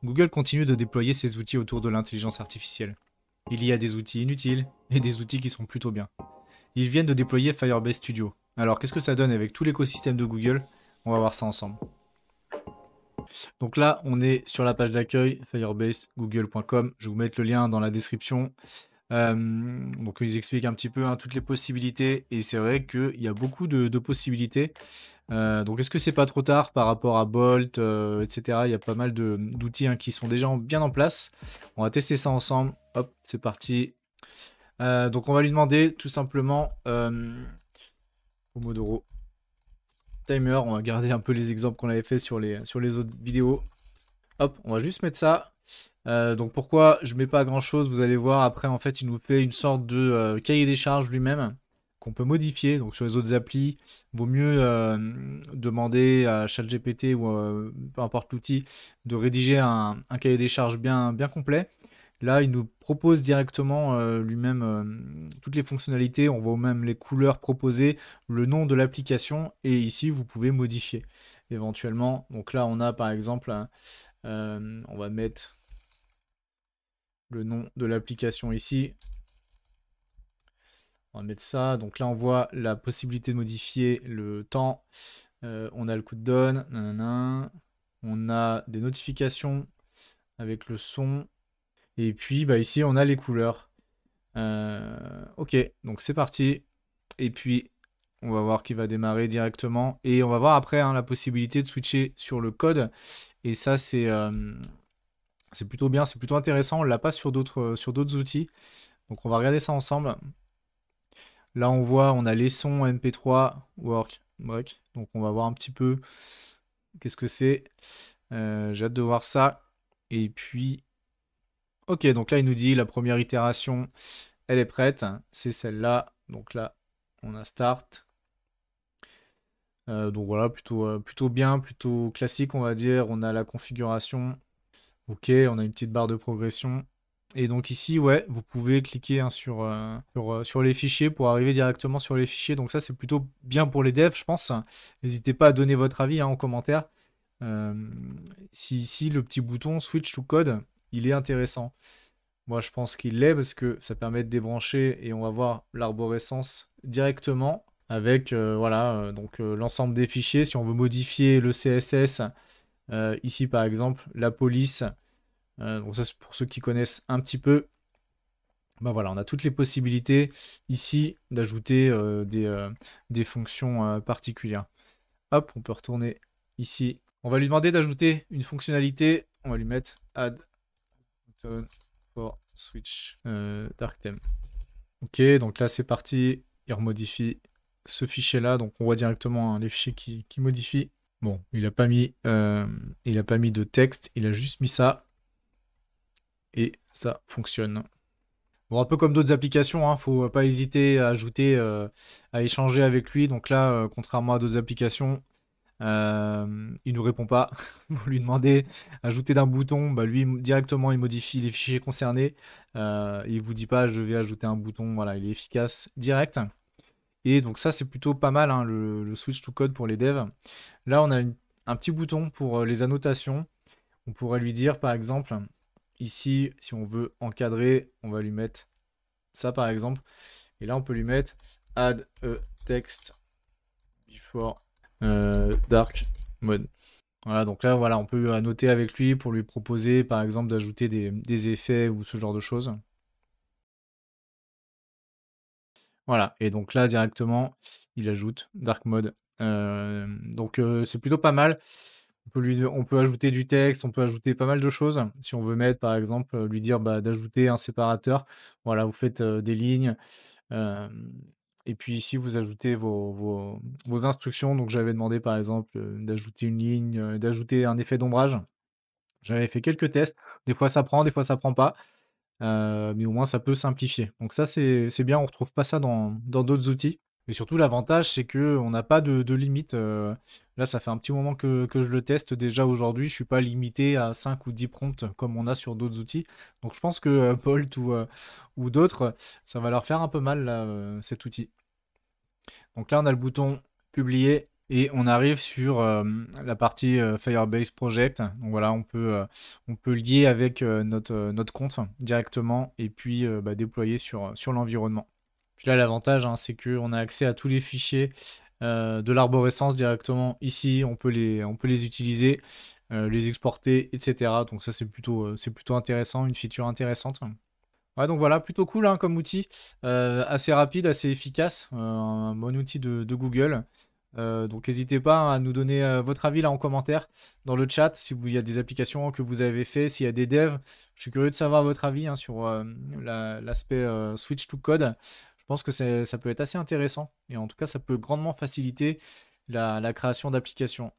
Google continue de déployer ses outils autour de l'intelligence artificielle. Il y a des outils inutiles et des outils qui sont plutôt bien. Ils viennent de déployer Firebase Studio. Alors qu'est-ce que ça donne avec tout l'écosystème de Google? On va voir ça ensemble. Donc là, on est sur la page d'accueil, firebase-google.com. Je vais vous mettre le lien dans la description. Donc ils expliquent un petit peu hein, toutes les possibilités et c'est vrai qu'il y a beaucoup de possibilités. Donc est-ce que c'est pas trop tard par rapport à Bolt, etc. Il y a pas mal d'outils hein, qui sont déjà bien en place. On va tester ça ensemble. Hop, c'est parti. Donc on va lui demander tout simplement Pomodoro Timer. On va garder un peu les exemples qu'on avait fait sur les autres vidéos. Hop, on va juste mettre ça. Donc pourquoi je mets pas grand chose, vous allez voir après en fait il nous fait une sorte de cahier des charges lui-même qu'on peut modifier. Donc sur les autres applis, vaut mieux demander à ChatGPT ou peu importe l'outil de rédiger un cahier des charges bien complet. Là, il nous propose directement lui-même toutes les fonctionnalités. On voit même les couleurs proposées, le nom de l'application et ici vous pouvez modifier éventuellement. Donc là, on a par exemple, on va mettre le nom de l'application ici. On va mettre ça. Donc là, on voit la possibilité de modifier le temps. On a le cooldown. Nanana. On a des notifications avec le son. Et puis bah, ici, on a les couleurs. Ok, donc c'est parti. Et puis, on va voir qu'il va démarrer directement. Et on va voir après hein, la possibilité de switcher sur le code. Et ça, c'est plutôt bien, c'est plutôt intéressant. On l'a pas sur d'autres outils. Donc on va regarder ça ensemble. Là, on voit, on a les sons MP3 work break. Donc on va voir un petit peu qu'est-ce que c'est. J'ai hâte de voir ça. Et puis, ok, donc là, il nous dit la première itération, elle est prête. C'est celle-là. Donc là, on a start. Donc voilà, plutôt bien, plutôt classique, on va dire. On a la configuration. Ok, on a une petite barre de progression. Et donc ici, ouais, vous pouvez cliquer hein, sur les fichiers pour arriver directement sur les fichiers. Donc ça, c'est plutôt bien pour les devs, je pense. N'hésitez pas à donner votre avis hein, en commentaire. Euh, si ici, le petit bouton Switch to Code, il est intéressant. Moi, je pense qu'il l'est parce que ça permet de débrancher et on va voir l'arborescence directement avec voilà, donc l'ensemble des fichiers. Si on veut modifier le CSS, ici par exemple, la police. Donc ça c'est pour ceux qui connaissent un petit peu. Ben voilà, on a toutes les possibilités ici d'ajouter des fonctions particulières. Hop, on peut retourner ici. On va lui demander d'ajouter une fonctionnalité. On va lui mettre add button for switch dark theme. Ok, donc là c'est parti. Il remodifie ce fichier-là. Donc on voit directement hein, les fichiers qui modifient. Bon, il n'a pas mis de texte, il a juste mis ça. Et ça fonctionne. Bon, un peu comme d'autres applications, hein, faut pas hésiter à ajouter, à échanger avec lui. Donc là, contrairement à d'autres applications, il nous répond pas. Vous lui demandez ajouter d'un bouton, bah lui directement il modifie les fichiers concernés. Il vous dit pas je vais ajouter un bouton. Voilà, il est efficace direct. Et donc ça c'est plutôt pas mal hein, le switch to code pour les devs. Là on a un petit bouton pour les annotations. On pourrait lui dire par exemple ici, si on veut encadrer, on va lui mettre ça par exemple. Et là, on peut lui mettre add a text before dark mode. Voilà, donc là, voilà, on peut annoter avec lui pour lui proposer par exemple d'ajouter des effets ou ce genre de choses. Voilà, et donc là, directement, il ajoute dark mode. Donc c'est plutôt pas mal. On peut ajouter du texte, on peut ajouter pas mal de choses. Si on veut mettre, par exemple, lui dire bah, d'ajouter un séparateur, voilà, vous faites des lignes. Et puis ici, vous ajoutez vos instructions. Donc j'avais demandé, par exemple, d'ajouter une ligne, d'ajouter un effet d'ombrage. J'avais fait quelques tests. Des fois, ça prend, des fois, ça prend pas. Mais au moins, ça peut simplifier. Donc ça, c'est bien. On retrouve pas ça dans d'autres outils. Et surtout, l'avantage, c'est que on n'a pas de limite. Là, ça fait un petit moment que je le teste déjà aujourd'hui. Je suis pas limité à 5 ou 10 prompts comme on a sur d'autres outils. Donc, je pense que Bolt ou d'autres, ça va leur faire un peu mal, là, cet outil. Donc là, on a le bouton publier Et on arrive sur la partie Firebase Project. Donc voilà, on peut lier avec notre compte directement et puis bah, déployer sur l'environnement. Puis là, l'avantage, hein, c'est qu'on a accès à tous les fichiers de l'arborescence directement ici. On peut les utiliser, les exporter, etc. Donc ça, c'est plutôt intéressant, une feature intéressante. Ouais, donc voilà, plutôt cool hein, comme outil, assez rapide, assez efficace, un bon outil de Google. Donc n'hésitez pas à nous donner votre avis là en commentaire dans le chat, si il y a des applications que vous avez fait, s'il y a des devs. Je suis curieux de savoir votre avis hein, sur l'aspect switch to code. Je pense que ça peut être assez intéressant et en tout cas ça peut grandement faciliter la création d'applications.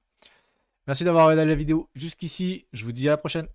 Merci d'avoir regardé la vidéo jusqu'ici, je vous dis à la prochaine.